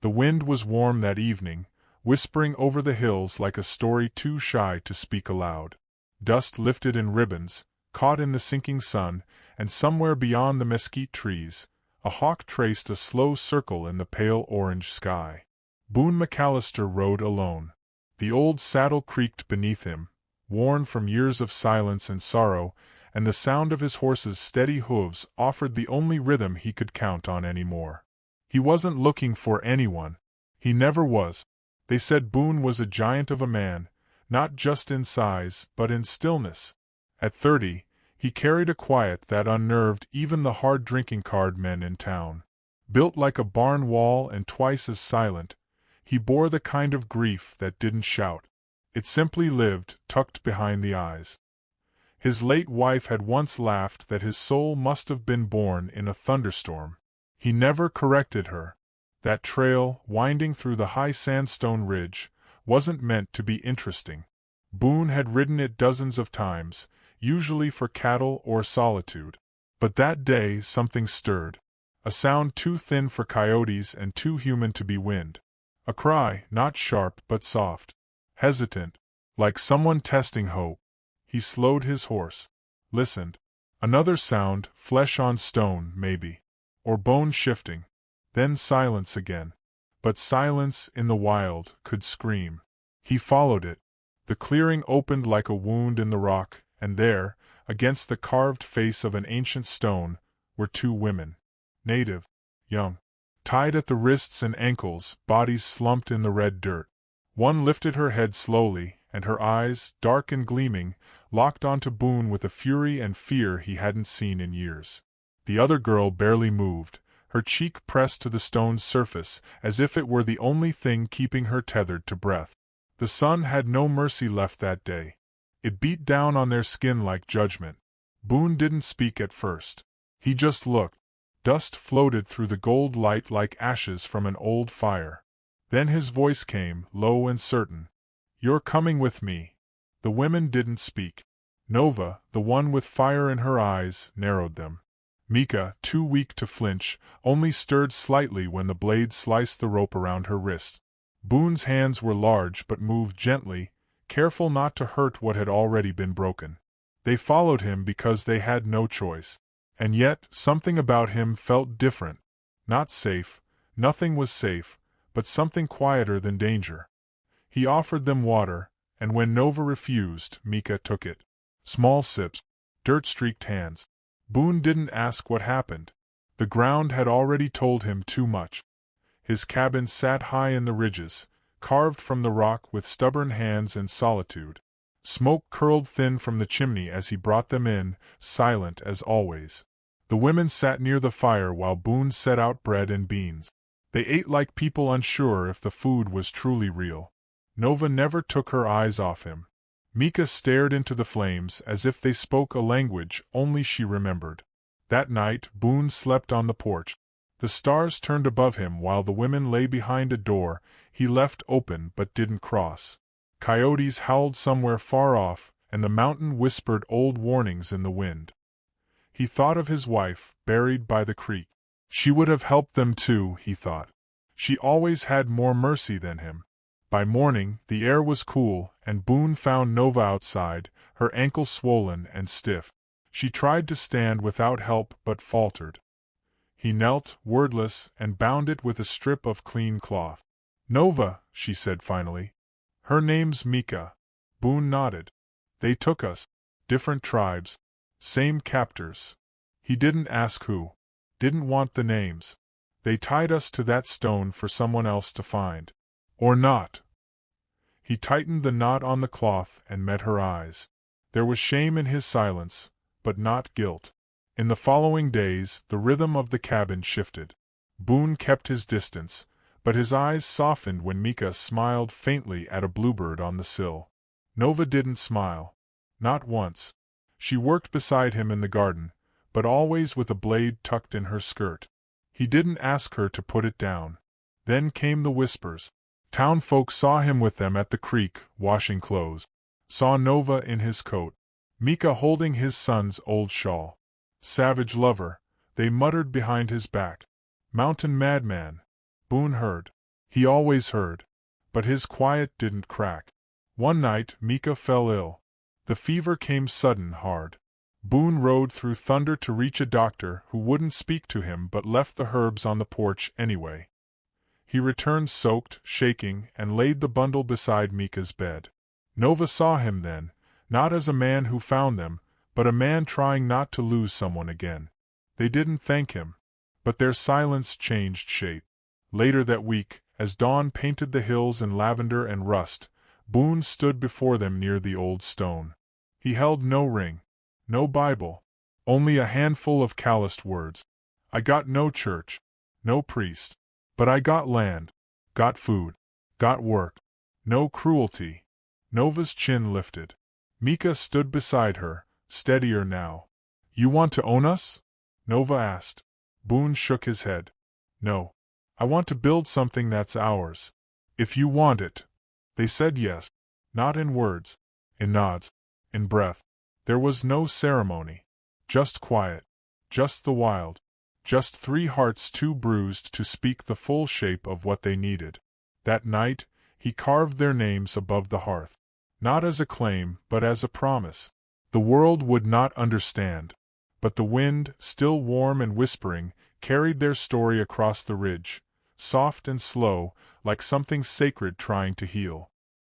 The wind was warm that evening, whispering over the hills like a story too shy to speak aloud. Dust lifted in ribbons, caught in the sinking sun, and somewhere beyond the mesquite trees, a hawk traced a slow circle in the pale orange sky. Boone McAllister rode alone. The old saddle creaked beneath him, worn from years of silence and sorrow, and the sound of his horse's steady hooves offered the only rhythm he could count on anymore. He wasn't looking for anyone. He never was. They said Boone was a giant of a man, not just in size, but in stillness. At 30, he carried a quiet that unnerved even the hard-drinking card men in town. Built like a barn wall and twice as silent, he bore the kind of grief that didn't shout. It simply lived, tucked behind the eyes. His late wife had once laughed that his soul must have been born in a thunderstorm. He never corrected her. That trail, winding through the high sandstone ridge, wasn't meant to be interesting. Boone had ridden it dozens of times, usually for cattle or solitude. But that day something stirred. A sound too thin for coyotes and too human to be wind. A cry, not sharp but soft. Hesitant, like someone testing hope. He slowed his horse. Listened. Another sound, flesh on stone, maybe. Or bone shifting. Then silence again. But silence, in the wild, could scream. He followed it. The clearing opened like a wound in the rock, and there, against the carved face of an ancient stone, were two women. Native. Young. Tied at the wrists and ankles, bodies slumped in the red dirt. One lifted her head slowly, and her eyes, dark and gleaming, locked onto Boone with a fury and fear he hadn't seen in years. The other girl barely moved, her cheek pressed to the stone's surface, as if it were the only thing keeping her tethered to breath. The sun had no mercy left that day. It beat down on their skin like judgment. Boone didn't speak at first. He just looked. Dust floated through the gold light like ashes from an old fire. Then his voice came, low and certain. "You're coming with me." The women didn't speak. Nova, the one with fire in her eyes, narrowed them. Mika, too weak to flinch, only stirred slightly when the blade sliced the rope around her wrist. Boone's hands were large but moved gently, careful not to hurt what had already been broken. They followed him because they had no choice. And yet, something about him felt different. Not safe, nothing was safe, but something quieter than danger. He offered them water, and when Nova refused, Mika took it. Small sips, dirt-streaked hands. Boone didn't ask what happened. The ground had already told him too much. His cabin sat high in the ridges, carved from the rock with stubborn hands and solitude. Smoke curled thin from the chimney as he brought them in, silent as always. The women sat near the fire while Boone set out bread and beans. They ate like people unsure if the food was truly real. Nova never took her eyes off him. Mika stared into the flames as if they spoke a language only she remembered. That night, Boone slept on the porch. The stars turned above him while the women lay behind a door he left open but didn't cross. Coyotes howled somewhere far off, and the mountain whispered old warnings in the wind. He thought of his wife, buried by the creek. She would have helped them too, he thought. She always had more mercy than him. By morning, the air was cool, and Boone found Nova outside, her ankle swollen and stiff. She tried to stand without help but faltered. He knelt, wordless, and bound it with a strip of clean cloth. "Nova," she said finally. "Her name's Mika." Boone nodded. "They took us. Different tribes. Same captors." He didn't ask who. Didn't want the names. "They tied us to that stone for someone else to find. Or not." He tightened the knot on the cloth and met her eyes. There was shame in his silence, but not guilt. In the following days, the rhythm of the cabin shifted. Boone kept his distance, but his eyes softened when Mika smiled faintly at a bluebird on the sill. Nova didn't smile. Not once. She worked beside him in the garden, but always with a blade tucked in her skirt. He didn't ask her to put it down. Then came the whispers. Town folk saw him with them at the creek, washing clothes. Saw Nova in his coat. Mika holding his son's old shawl. "Savage lover," they muttered behind his back. "Mountain madman." Boone heard. He always heard. But his quiet didn't crack. One night, Mika fell ill. The fever came sudden, hard. Boone rode through thunder to reach a doctor who wouldn't speak to him but left the herbs on the porch anyway. He returned soaked, shaking, and laid the bundle beside Mika's bed. Nova saw him then, not as a man who found them, but a man trying not to lose someone again. They didn't thank him, but their silence changed shape. Later that week, as dawn painted the hills in lavender and rust, Boone stood before them near the old stone. He held no ring, no Bible, only a handful of calloused words. I got no church, no priest, but I got land, got food, got work, no cruelty. Nova's chin lifted. Mika stood beside her, steadier now. You want to own us? Nova asked. Boone shook his head. No. I want to build something that's ours. If you want it. They said yes. Not in words, in nods, in breath. There was no ceremony. Just quiet. Just the wild. Just three hearts too bruised to speak the full shape of what they needed. That night, he carved their names above the hearth. Not as a claim, but as a promise. The world would not understand. But the wind, still warm and whispering, carried their story across the ridge, soft and slow, like something sacred trying to heal.